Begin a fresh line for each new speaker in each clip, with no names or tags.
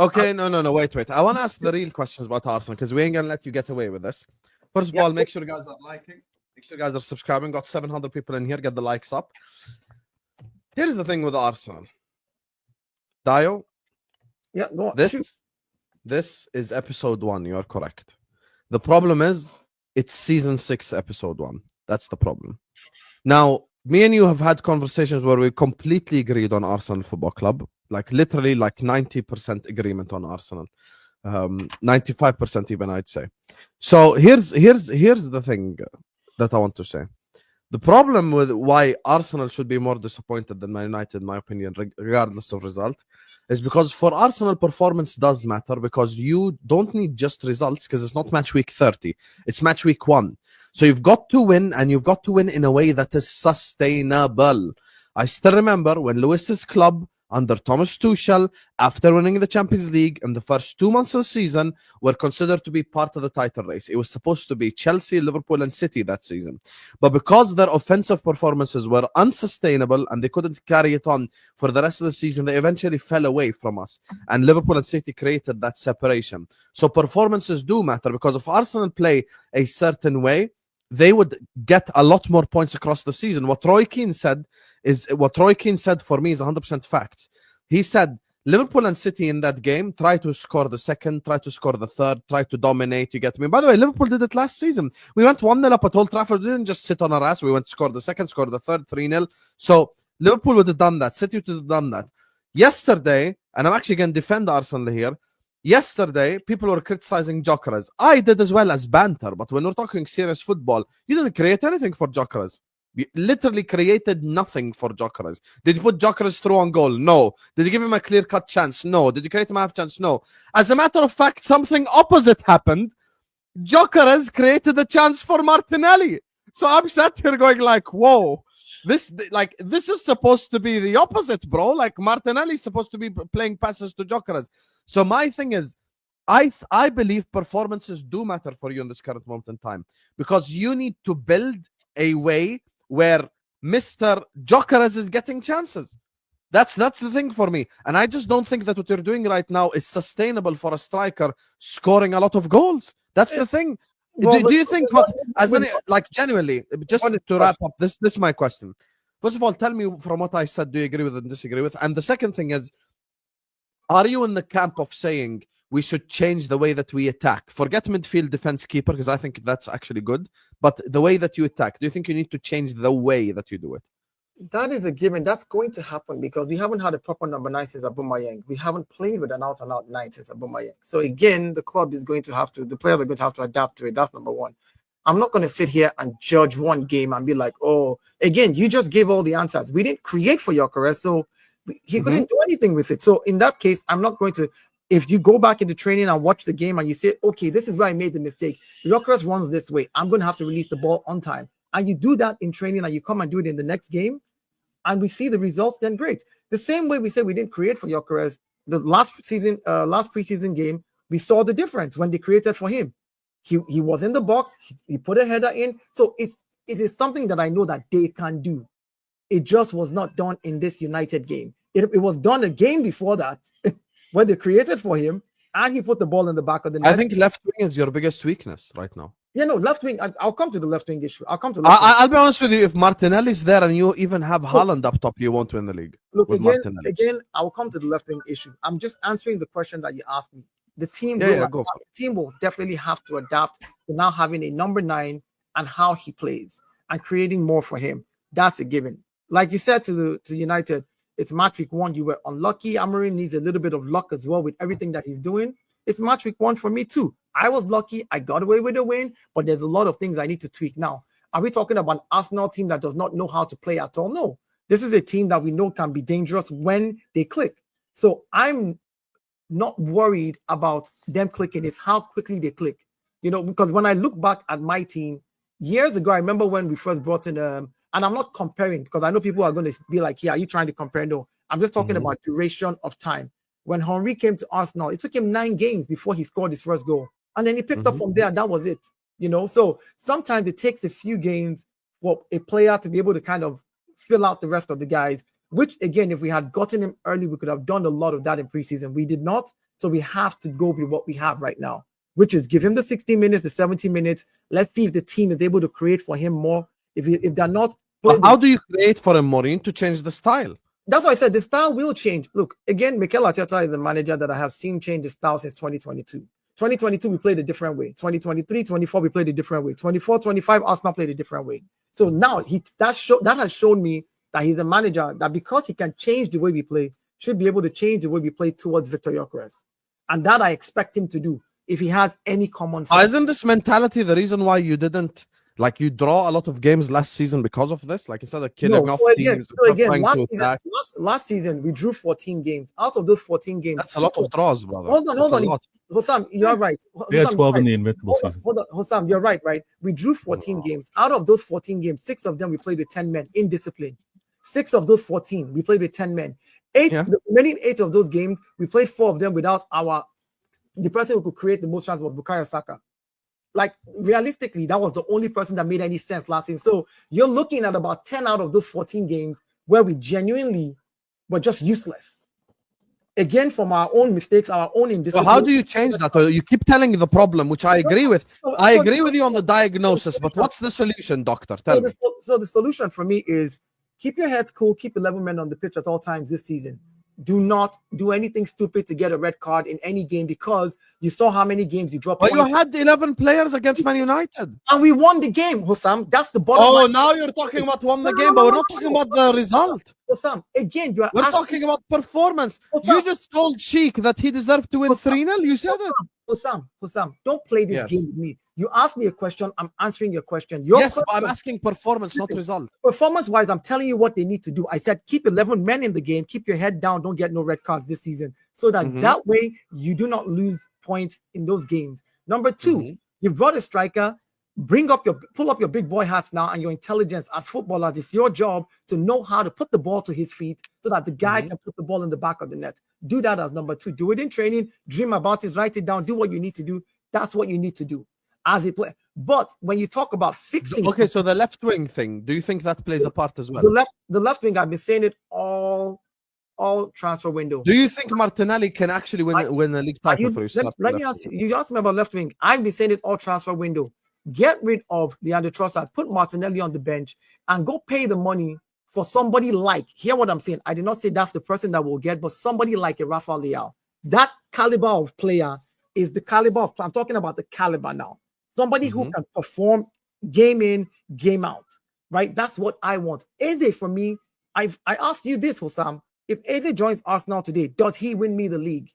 Okay, no. Wait. I want to ask the real questions about Arsenal because we ain't gonna let you get away with this. First of all, make sure you guys are liking. Make sure you guys are subscribing. Got 700 people in here. Get the likes up. Here's the thing with Arsenal. Dayo.
Yeah, go on.
This is episode 1. You are correct. The problem is it's season 6, episode 1. That's the problem. Now, me and you have had conversations where we completely agreed on Arsenal Football Club. Like literally like 90% agreement on Arsenal. 95% even, I'd say. So here's the thing that I want to say. The problem with why Arsenal should be more disappointed than Man United, in my opinion, regardless of result, is because for Arsenal, performance does matter because you don't need just results because it's not match week 30. It's match week 1. So you've got to win, and you've got to win in a way that is sustainable. I still remember when Lewis's club under Thomas Tuchel, after winning the Champions League in the first 2 months of the season, were considered to be part of the title race. It was supposed to be Chelsea, Liverpool, and City that season. But because their offensive performances were unsustainable and they couldn't carry it on for the rest of the season, they eventually fell away from us. And Liverpool and City created that separation. So performances do matter because if Arsenal play a certain way, they would get a lot more points across the season. What Roy Keane said for me is 100% facts. He said Liverpool and City in that game try to score the second, try to score the third, try to dominate. You get me? By the way, Liverpool did it last season. We went 1-0 up at Old Trafford. We didn't just sit on our ass. We went to score the second, score the third, 3-0. So Liverpool would have done that. City would have done that. Yesterday, and I'm actually going to defend Arsenal here. Yesterday, people were criticizing Gyökeres. I did as well as banter, but when we're talking serious football, you didn't create anything for Gyökeres. You literally created nothing for Gyökeres. Did you put Gyökeres through on goal? No. Did you give him a clear-cut chance? No. Did you create him a half chance? No. As a matter of fact, something opposite happened. Gyökeres created a chance for Martinelli. So I'm sat here going like, whoa. This is supposed to be the opposite, bro. Like Martinelli is supposed to be playing passes to Gyökeres. So my thing is, I believe performances do matter for you in this current moment in time because you need to build a way where Mr. Gyökeres is getting chances. That's the thing for me. And I just don't think that what you're doing right now is sustainable for a striker scoring a lot of goals. That's the thing. Well, do you think, genuinely, just to wrap up, this is my question. First of all, tell me from what I said, do you agree with and disagree with? And the second thing is, are you in the camp of saying we should change the way that we attack? Forget midfield, defense, keeper, because I think that's actually good. But the way that you attack, do you think you need to change the way that you do it?
That is a given. That's going to happen because we haven't had a proper number 9 since Aubameyang. We haven't played with an out-and-out 9 since Aubameyang. So again, the players are going to have to adapt to it. That's number one. I'm not going to sit here and judge one game and be like, oh, again, you just gave all the answers. We didn't create for Gyökeres, so he couldn't do anything with it. So in that case, I'm not going to. If you go back into training and watch the game and you say, okay, this is where I made the mistake. Gyökeres runs this way. I'm going to have to release the ball on time. And you do that in training and you come and do it in the next game, and we see the results, then great. The same way we said we didn't create for Gyökeres, the last preseason game, we saw the difference when they created for him. He was in the box, he put a header in. So it is something that I know that they can do. It just was not done in this United game. It was done a game before that when they created for him and he put the ball in the back of the net.
I think left wing is your biggest weakness right now.
Yeah, no, left wing. I'll come to the left wing issue.
I'll be honest with you. If Martinelli's there and you even have Haaland up top, you won't win the league.
Look, again, I'll come to the left wing issue. I'm just answering the question that you asked me. The team will definitely have to adapt to now having a number 9 and how he plays and creating more for him. That's a given. Like you said to United, it's match week 1. You were unlucky. Amorim needs a little bit of luck as well with everything that he's doing. It's match week 1 for me too. I was lucky. I got away with a win, but there's a lot of things I need to tweak now. Are we talking about an Arsenal team that does not know how to play at all? No. This is a team that we know can be dangerous when they click. So I'm not worried about them clicking. It's how quickly they click. Because when I look back at my team years ago, I remember when we first brought in, and I'm not comparing because I know people are going to be like, yeah, are you trying to compare? No, I'm just talking about duration of time. When Henry came to Arsenal, it took him 9 games before he scored his first goal. And then he picked up from there, and that was it. So sometimes it takes a few games for a player to be able to kind of fill out the rest of the guys, which, again, if we had gotten him early, we could have done a lot of that in preseason. We did not. So we have to go with what we have right now, which is give him the 60 minutes, the 70 minutes. Let's see if the team is able to create for him more. If they're not,
how do you create for him more? You need to change the style.
That's why I said the style will change. Look, again, Mikel Arteta is the manager that I have seen change the style since 2022. 2022, we played a different way. 2023, 24, we played a different way. 24, 25, Arsenal played a different way. So now that has shown me that he's a manager that because he can change the way we play, should be able to change the way we play towards Victor Gyökeres. And that I expect him to do if he has any common sense.
Isn't this mentality the reason why you didn't, like, you draw a lot of games last season because of this? Like, instead of killing off teams,
last season we drew 14 games. Out of those 14 games,
that's a lot of draws, brother.
Hold on. Husam, you're right.
We had 12 in the invincible season.
Hold on, Husam, you're right. We drew 14 games. Out of those 14 games, 6 of them we played with 10 men in discipline. 6 of those 14 we played with 10 men. The remaining 8 of those games, we played 4 of them without the person who could create the most chances was Bukayo Saka. Like, realistically, that was the only person that made any sense last season. So you're looking at about 10 out of those 14 games where we genuinely were just useless. Again, from our own mistakes, our own indiscipline.
So how do you change that? You keep telling the problem, which I agree with. I agree with you on the diagnosis, but what's the solution, doctor? Tell me.
So the solution for me is keep your heads cool, keep 11 men on the pitch at all times this season. Do not do anything stupid to get a red card in any game because you saw how many games you dropped.
But you had 11 players against Man United.
And we won the game, Husam. That's the bottom
line. Now you're talking about won the game, but we're not talking about the result.
Husam, again, we're
talking about performance. Husam. You just told Sheik that he deserved to win 3-0. You said it.
Husam, don't play this game with me. You asked me a question, I'm answering your question.
But I'm asking performance, not result.
Performance-wise, I'm telling you what they need to do. I said keep 11 men in the game, keep your head down, don't get no red cards this season, so that that way you do not lose points in those games. Number 2, you've brought a striker. Pull up your big boy hats now and your intelligence as footballers. It's your job to know how to put the ball to his feet so that the guy can put the ball in the back of the net. Do that as number 2. Do it in training, dream about it, write it down, do what you need to do. That's what you need to do as a player. But when you talk about fixing,
so the left wing thing, do you think that plays a part as well?
The left wing, I've been saying it all transfer window.
Do you think Martinelli can actually win a league title for you?
Let me ask you. You asked me about left wing. I've been saying it all transfer window. Get rid of Leandro Trossard, put Martinelli on the bench, and go pay the money for somebody like, hear what I'm saying. I did not say that's the person that will get, but somebody like a Rafael Leao. That caliber of player is the caliber of, I'm talking about the caliber now. Somebody who can perform game in, game out, right? That's what I want. Eze, for me, I asked you this, Husam. If Eze joins Arsenal today, does he win me the league?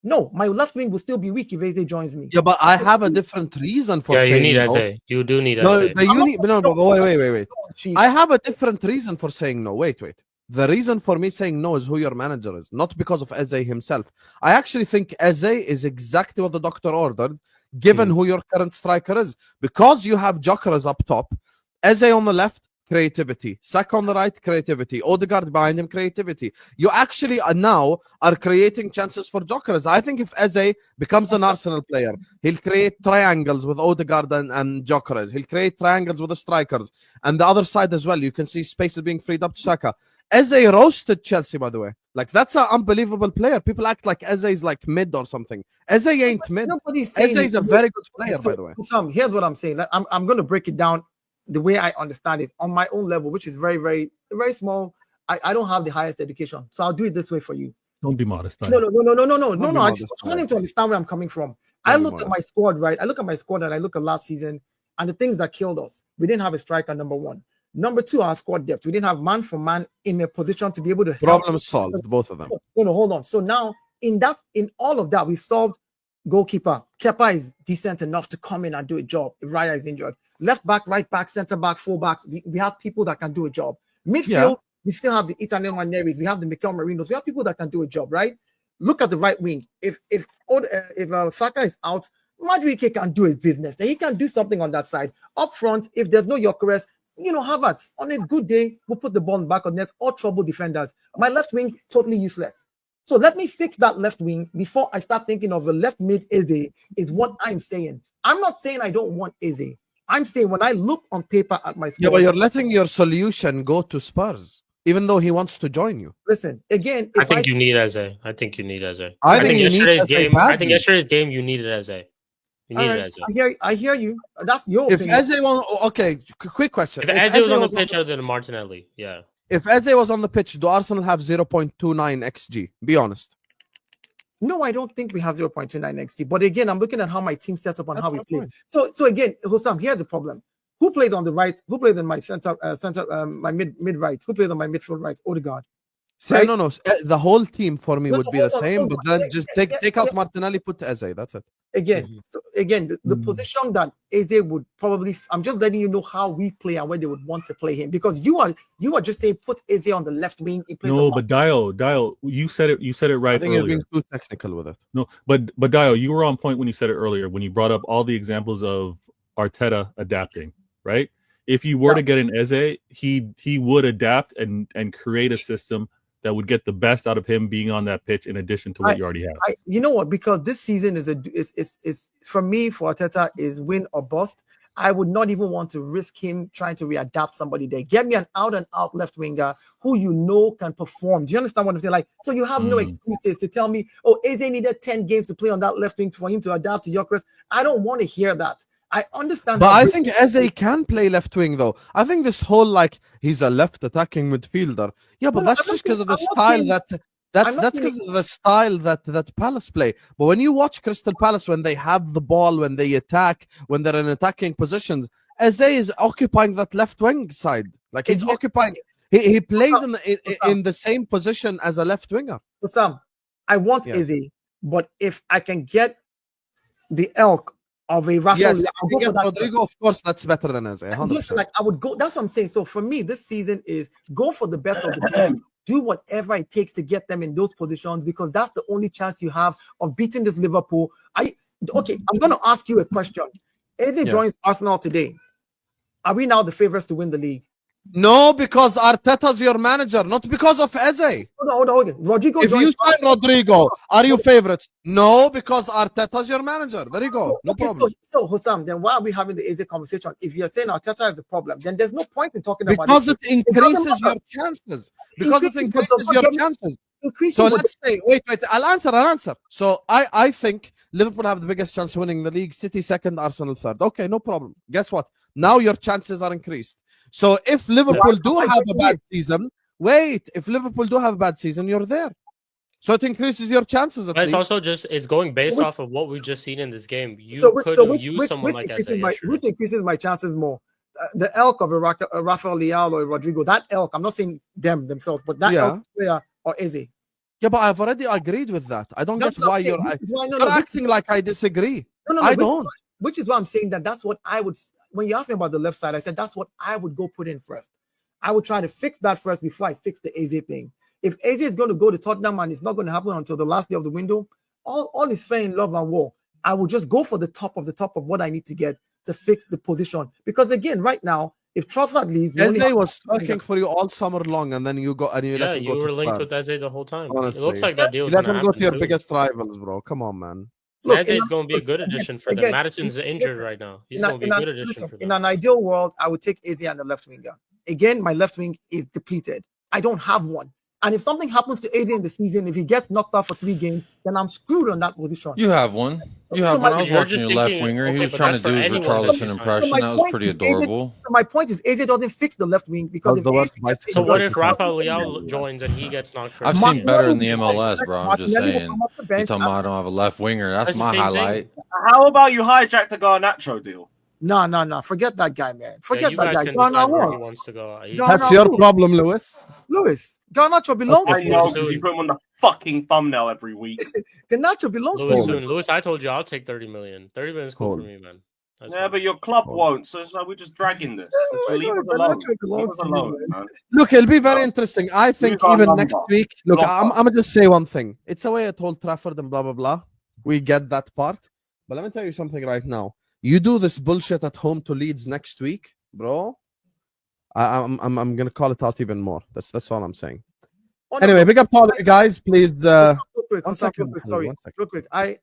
No, my left wing will still be weak if Eze joins me.
Yeah, but I have a different reason for saying
you need
no.
Eze. You do need
no,
Eze.
Wait. I have a different reason for saying no. Wait. The reason for me saying no is who your manager is, not because of Eze himself. I actually think Eze is exactly what the doctor ordered, given who your current striker is. Because you have Gyökeres up top, Eze on the left, creativity. Saka on the right, creativity. Odegaard behind him, creativity. You actually now are creating chances for Gyökeres. I think if Eze becomes an Arsenal player, he'll create triangles with Odegaard and Gyökeres. He'll create triangles with the strikers. And the other side as well, you can see spaces being freed up to Saka. Eze roasted Chelsea, by the way. Like, that's an unbelievable player. People act like Eze is like mid or something. Eze ain't mid. Eze is a very good player, by the way.
Here's what I'm saying. I'm going to break it down the way I understand it on my own level, which is very, very, very small. I don't have the highest education, so I'll do it this way for you.
Don't be modest.
No. I want him to understand where I'm coming from. I look at my squad, right? I look at my squad and I look at last season and the things that killed us. We didn't have a striker, number 1. Number 2, our squad depth. We didn't have man for man in a position to be able to help.
Problem solved, both of them.
No, hold on. So now in all of that, we solved goalkeeper. Kepa is decent enough to come in and do a job if Raya is injured. Left back, right back, center back, full backs. We have people that can do a job. Midfield, we still have the Italian Neres. We have the Mikel Marinos. We have people that can do a job, right? Look at the right wing. If Saka is out, Madueke can do his business. Then he can do something on that side. Up front, if there's no Gyökeres, Havertz, on his good day, we'll put the ball in the back of net or trouble defenders. My left wing, totally useless. So let me fix that left wing before I start thinking of the left mid Eze, is what I'm saying. I'm not saying I don't want Eze. I'm saying when I look on paper at my squad.
Yeah, but you're letting your solution go to Spurs. even though he wants to join you.
Listen, again,
I
if
think you need Eze. I think you need Eze.
I think you need
yesterday's
Eze
game. I think
badly.
yesterday's game you needed Eze. You
all
needed
right,
Eze.
I hear you. That's your
If
opinion.
Eze okay, quick question.
If Eze was on the pitch other than Martinelli, yeah.
If Eze was on the pitch, do Arsenal have 0.29 xg? Be honest.
No, I don't think we have 0.29 XG. But again, I'm looking at how my team sets up and
That's
how we
my
play.
point.
So again, Husam, here's the problem. Who plays on the right? Who plays in my my mid right? Who plays on my midfield right? Odegaard.
Say
Right?
no. The whole team for me
No,
would
no,
be the
hold on,
same,
hold
but
on.
then just take out Martinelli, put Eze. That's it.
Again, so again, the
Mhm.
position that Eze would probably. I'm just letting you know how we play and where they would want to play him, because you are just saying put Eze on the left wing. He plays
No,
on
but Dayo, you said it right
I think you're
earlier.
being too technical with it.
No, but Dayo, you were on point when you said it earlier when you brought up all the examples of Arteta adapting, right? If you were to get an Eze, he would adapt and create a system that would get the best out of him being on that pitch in addition to what you already have.
You know what? Because this season is for me, for Arteta, is win or bust. I would not even want to risk him trying to readapt somebody there. Get me an out and out left winger who you know can perform. Do you understand what I'm saying? Like, so you have no excuses to tell me, oh, Eze needed 10 games to play on that left wing for him to adapt to Gyökeres. I don't want to hear that. I understand.
But I think Eze can play left wing though. I think this whole like he's a left attacking midfielder. Yeah, but that's just because of the style that's because of the style that Palace play. But when you watch Crystal Palace, when they have the ball, when they attack, when they're in attacking positions, Eze is occupying that left wing side. Like he's occupying. He plays in the same position as a left winger.
Sam, I want Eze, but if I can get the elk of a Rafael,
yes, Rodrigo, of course, that's better than Eze.
Like I would go. That's what I'm saying. So for me, this season is go for the best of the best. Do whatever it takes to get them in those positions, because that's the only chance you have of beating this Liverpool. I'm going to ask you a question. Eze joins Arsenal today. Are we now the favorites to win the league?
No, because Arteta's your manager, not because of Eze.
Hold on. Rodrigo.
If you sign Rodrigo, are you favorites? No, because Arteta's your manager. There you go. No problem.
So Husam, then why are we having the Eze conversation? If you're saying Arteta is the problem, then there's no point in talking about it.
Because it increases your chances. Because it increases your chances. So let's say, wait, I'll answer. So I think Liverpool have the biggest chance of winning the league. City second, Arsenal third. Okay, no problem. Guess what? Now your chances are increased. So if Liverpool do have a bad season, if Liverpool do have a bad season, you're there. So it increases your chances.
But it's also just going based off of what we've just seen in this game. You could use someone like that.
Which increases my chances more? The elk of a Rafael Leao or Rodrigo. That elk. I'm not saying themselves, but that elk player or Eze.
Yeah, but I've already agreed with that. I don't get why you're acting like I disagree.
No,
I don't.
Which is why I'm saying that's what I would. When you asked me about the left side, I said that's what I would go put in first. I would try to fix that first before I fix the Eze thing. If Eze is going to go to Tottenham and it's not going to happen until the last day of the window, all is fair in love and war. I will just go for the top of what I need to get to fix the position. Because again, right now, if Trossard leaves,
Eze was working for you all summer long, and then you go and you let him go.
You were linked with Eze the whole time.
Honestly.
It looks like that deal.
You let him go to your biggest rivals, bro. Come on, man.
Eze is going to be a good addition for them. Madison's injured right now. He's going to be a good addition for them.
In an ideal world, I would take Eze and the left winger. Again, my left wing is depleted. I don't have one. And if something happens to Eze in the season, if he gets knocked out for 3 games, then I'm screwed on that position.
You have one. You have one. I was watching your left winger. He was trying to do his Richarlison impression. That was pretty adorable.
So my point is, Eze doesn't fix the left wing because
so what if Rafael Leao joins and he gets knocked?
I've seen better in the MLS, bro. I'm just saying. You're talking about I don't have a left winger. That's my highlight.
How about you hijack the Garnacho deal?
No. Forget that guy, man. Forget that guy.
That's your problem, Lewis.
Garnacho belongs
to you. I know, because you put him on the fucking thumbnail every week.
Garnacho belongs to you.
Lewis, I told you I'll take 30 million. 30 million is cool for me, man.
But your club won't, so we're just dragging this. Leave us alone. Man.
Look, it'll be very interesting. I think even next week. Look, I'm gonna just say one thing. It's away at Old Trafford and blah blah blah. We get that part, but let me tell you something right now. You do this bullshit at home to Leeds next week, bro. I'm gonna call it out even more. That's all I'm saying. Anyway, big up to all you guys, please.
Real quick. I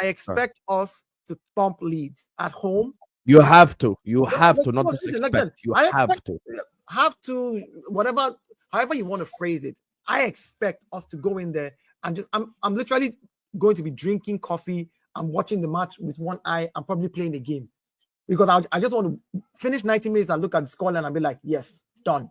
expect us to thump Leeds at home.
You have to. You have to. Not just expect. You have to.
Have to. Whatever however you want to phrase it, I expect us to go in there and just I'm literally going to be drinking coffee. I'm watching the match with one eye. I'm probably playing the game because I just want to finish 90 minutes and look at the scoreline and be like, yes, done.